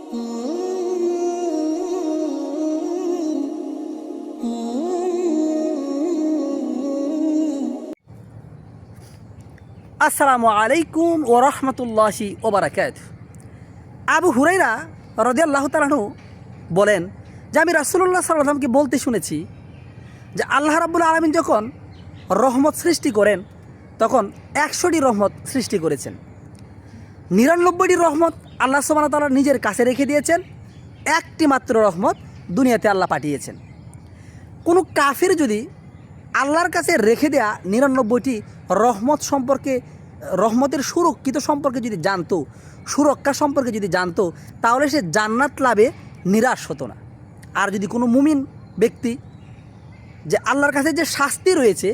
আসসালামু আলাইকুম ওয়া রাহমাতুল্লাহি ওয়া বারাকাতুহু। আবু হুরায়রা রাদিয়াল্লাহু তাআলা আনহু বলেন যে আমি রাসূলুল্লাহ সাল্লাল্লাহু আলাইহি ওয়াসাল্লামকে বলতে শুনেছি যে আল্লাহ রাব্বুল আলামিন যখন রহমত সৃষ্টি করেন তখন 100টি রহমত সৃষ্টি করেছেন। 99টি রহমত আল্লাহ সুবহানাহু ওয়া তাআলা নিজের কাছে রেখে দিয়েছেন, একটি মাত্র রহমত দুনিয়াতে আল্লাহ পাঠিয়েছেন। কোনো কাফির যদি আল্লাহর কাছে রেখে দেয়া 99টি রহমত সম্পর্কে, রহমতের সুরক্ষিত সম্পর্কে যদি জানতো, সুরক্ষা সম্পর্কে যদি জানতো, তাহলে সে জান্নাত লাভে নিরাশ হতো না। আর যদি কোনো মুমিন ব্যক্তি যে আল্লাহর কাছে যে শাস্তি রয়েছে,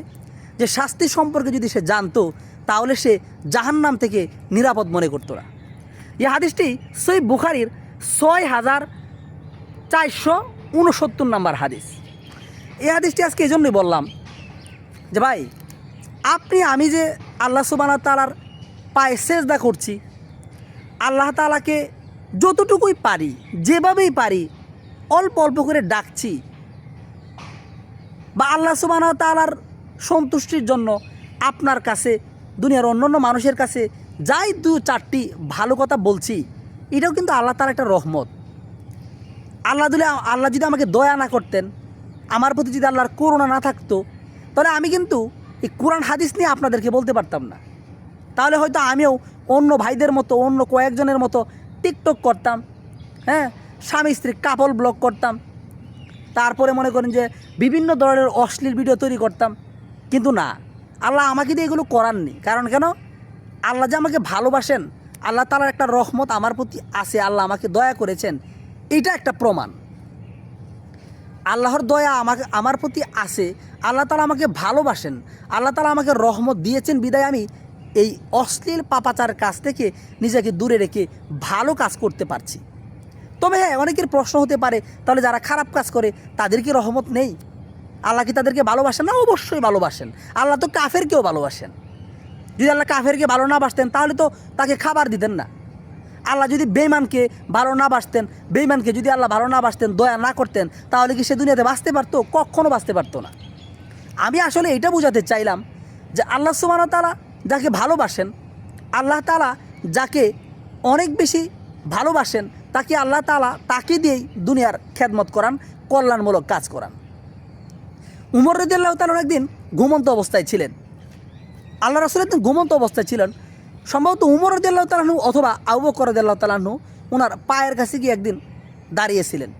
যে শাস্তি সম্পর্কে যদি সে জানতো, তাহলে সে জাহান্নাম থেকে নিরাপদ মনে করতো না। এই হাদিসটি সহিহ বুখারীর 6469 নম্বর হাদিস। এই হাদিসটি আজকে এই জন্যই বললাম যে ভাই, আমি যে আল্লাহ সুবহানাহু ওয়া তাআলার পায়ে সেজদা করছি, আল্লাহ তাআলাকে যতটুকুই পারি, যেভাবেই পারি অল্প অল্প করে ডাকছি, বা আল্লাহ সুবহানাহু ওয়া তাআলার সন্তুষ্টির জন্য আপনার কাছে, দুনিয়ার অন্যান্য মানুষের কাছে যাই 2-4টি ভালো কথা বলছি, এটাও কিন্তু আল্লাহ তাআলার একটা রহমত। আল্লাহ যদি আমাকে দয়া না করতেন, আমার প্রতি যদি আল্লাহর করুণা না থাকতো, তাহলে আমি কিন্তু এই কোরআন হাদিস নিয়ে আপনাদেরকে বলতে পারতাম না। তাহলে হয়তো আমিও অন্য ভাইদের মতো, অন্য কয়েকজনের মতো টিকটক করতাম, স্বামী স্ত্রী কাপল ব্লগ করতাম, তারপরে মনে করেন যে বিভিন্ন ধরনের অশ্লীল ভিডিও তৈরি করতাম। কিন্তু না, আল্লাহ আমাকে দিয়ে এগুলো করাননি। কারণ কেন? আল্লাহ যে আমাকে ভালোবাসেন, আল্লাহ তাআলার একটা রহমত আমার প্রতি আছে, আল্লাহ আমাকে দয়া করেছেন, এটা একটা প্রমাণ। আল্লাহর দয়া আমার প্রতি আছে, আল্লাহ তাআলা আমাকে ভালোবাসেন, আল্লাহ তাআলা আমাকে রহমত দিয়েছেন বিদায় আমি এই অশ্লীল পাপাচার কাজ থেকে নিজেকে দূরে রেখে ভালো কাজ করতে পারছি। তবে হ্যাঁ, অনেকের প্রশ্ন হতে পারে, তাহলে যারা খারাপ কাজ করে তাদের কি রহমত নেই? আল্লাহ কি তাদেরকে ভালোবাসেন না? অবশ্যই ভালোবাসেন। আল্লাহ তো কাফেরকেও ভালোবাসেন। যদি আল্লাহ কাফেরকে ভালো না বাসতেন তাহলে তো তাকে খাবার দিতেন না। আল্লাহ যদি বেঈমানকে ভালো না বাসতেন, বেঈমানকে যদি আল্লাহ ভালো না বাসতেন, দয়া না করতেন, তাহলে কি সে দুনিয়াতে বাঁচতে পারতো? কখনো বাঁচতে পারতো না। আমি আসলে এটা বোঝাতে চাইলাম যে আল্লাহ সুবহানাহু ওয়া তাআলা যাকে ভালোবাসেন, আল্লাহ তাআলা যাকে অনেক বেশি ভালোবাসেন, তাকে আল্লাহ তাআলা তাকে দিয়েই দুনিয়ার খেদমত করান, কল্যাণমূলক কাজ করান। উমর রাদিয়াল্লাহু তাআলা একদিন ঘুমন্ত অবস্থায় ছিলেন। আল্লাহ রাসূল একদিন ঘুমন্ত অবস্থায় ছিলেন। সম্ভবত উমর রাদিয়াল্লাহু তাআলা অথবা আবু বকর রাদিয়াল্লাহু তাআলা ওনার পায়ের কাছে গিয়ে একদিন দাঁড়িয়েছিলেন।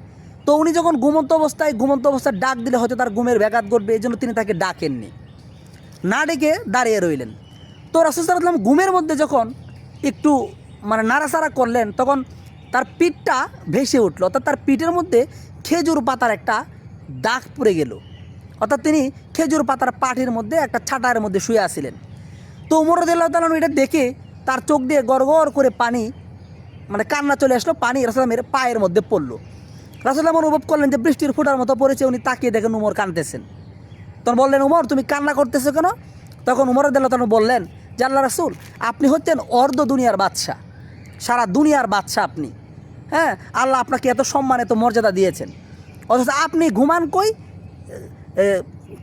তো উনি যখন ঘুমন্ত অবস্থায় ডাক দিলে হয়তো তার ঘুমের ব্যাঘাত ঘটবে, এই জন্য তিনি তাকে ডাকেননি, না ডেকে দাঁড়িয়ে রইলেন। তো রাসূল সাল্লাল্লাহু আলাইহি ওয়াসাল্লাম ঘুমের মধ্যে যখন একটু নাড়াচাড়া করলেন, তখন তার পিঠটা ভেসে উঠল, অর্থাৎ তার পিঠের মধ্যে খেজুর পাতার একটা দাগ পড়ে গেল। অর্থাৎ তিনি খেজুর পাতার পাটির মধ্যে একটা ছাটার মধ্যে শুয়ে আছিলেন। তো উমর রাদিয়াল্লাহু তাআলা এটা দেখে তার চোখ দিয়ে গড়গড় করে পানি, কান্না চলে আসলো, পানি রাসূলের পায়ের মধ্যে পড়লো। রাসূলুল্লাহ অনুভব করলেন যে বৃষ্টির ফোঁটার মতো পড়েছে। উনি তাকিয়ে দেখেন উমর কাঁদতেছেন। তখন বললেন, উমর তুমি কান্না করতেছো কেন? তখন উমর রাদিয়াল্লাহু তাআলা বললেন যে আল্লাহ রাসূল, আপনি হচ্ছেন অর্ধ দুনিয়ার বাদশা, সারা দুনিয়ার বাদশা আপনি। আল্লাহ আপনাকে এত সম্মান, এত মর্যাদা দিয়েছেন, অথচ আপনি ঘুমান কই?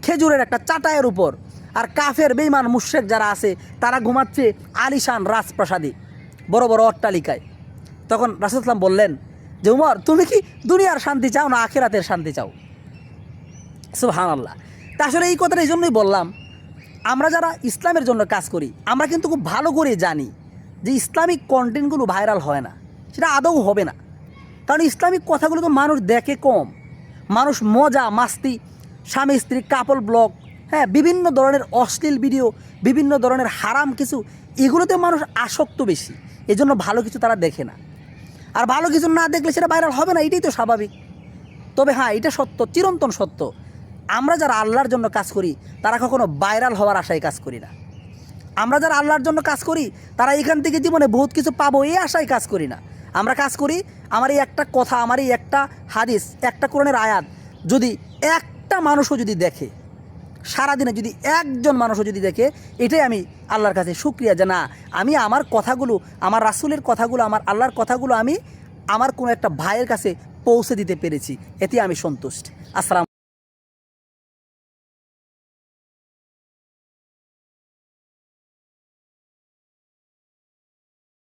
খেজুরের একটা চাটাইয়ের উপর। আর কাফের বেঈমান মুশরিক যারা আছে তারা ঘুমাচ্ছে আলিশান রাজপ্রাসাদে, বড় বড় অট্টালিকায়। তখন রাসূল সাল্লাল্লাহু আলাইহি ওয়াসাল্লাম বললেন যে উমর, তুমি কি দুনিয়ার শান্তি চাও না আখিরাতের শান্তি চাও? সুবহানাল্লাহ। তা আসলে এই কথাটা এই জন্যই বললাম, আমরা যারা ইসলামের জন্য কাজ করি, আমরা কিন্তু খুব ভালো করে জানি যে ইসলামিক কন্টেন্টগুলো ভাইরাল হয় না, সেটা আদৌ হবে না। কারণ ইসলামিক কথাগুলো তো মানুষ দেখে কম। মানুষ মজা মাস্তি, স্বামী স্ত্রী কাপল ব্লগ, বিভিন্ন ধরনের অশ্লীল ভিডিও, বিভিন্ন ধরনের হারাম কিছু, এগুলোতে মানুষ আসক্ত বেশি। এজন্য ভালো কিছু তারা দেখে না। আর ভালো কিছু না দেখলে সেটা ভাইরাল হবে না, এটাই তো স্বাভাবিক। তবে হ্যাঁ, এটা সত্য, চিরন্তন সত্য, আমরা যারা আল্লাহর জন্য কাজ করি তারা কখনো ভাইরাল হওয়ার আশায় কাজ করি না। আমরা যারা আল্লাহর জন্য কাজ করি তারা এখান থেকে জীবনে বহুত কিছু পাবো এই আশায় কাজ করি না। আমরা কাজ করি, আমার এই একটা কথা, আমার এই একটা হাদিস, একটা কোরআনের আয়াত যদি একটা মানুষও যদি দেখে, সারাদিনে যদি একজন মানুষও যদি দেখে, এটাই আমি আল্লাহর কাছে শুকরিয়া যে না, আমি আমার কথাগুলো, আমার রাসূলের কথাগুলো, আমার আল্লাহর কথাগুলো আমি আমার কোনো একটা ভাইয়ের কাছে পৌঁছে দিতে পেরেছি, এতে আমি সন্তুষ্ট। আসসালাম।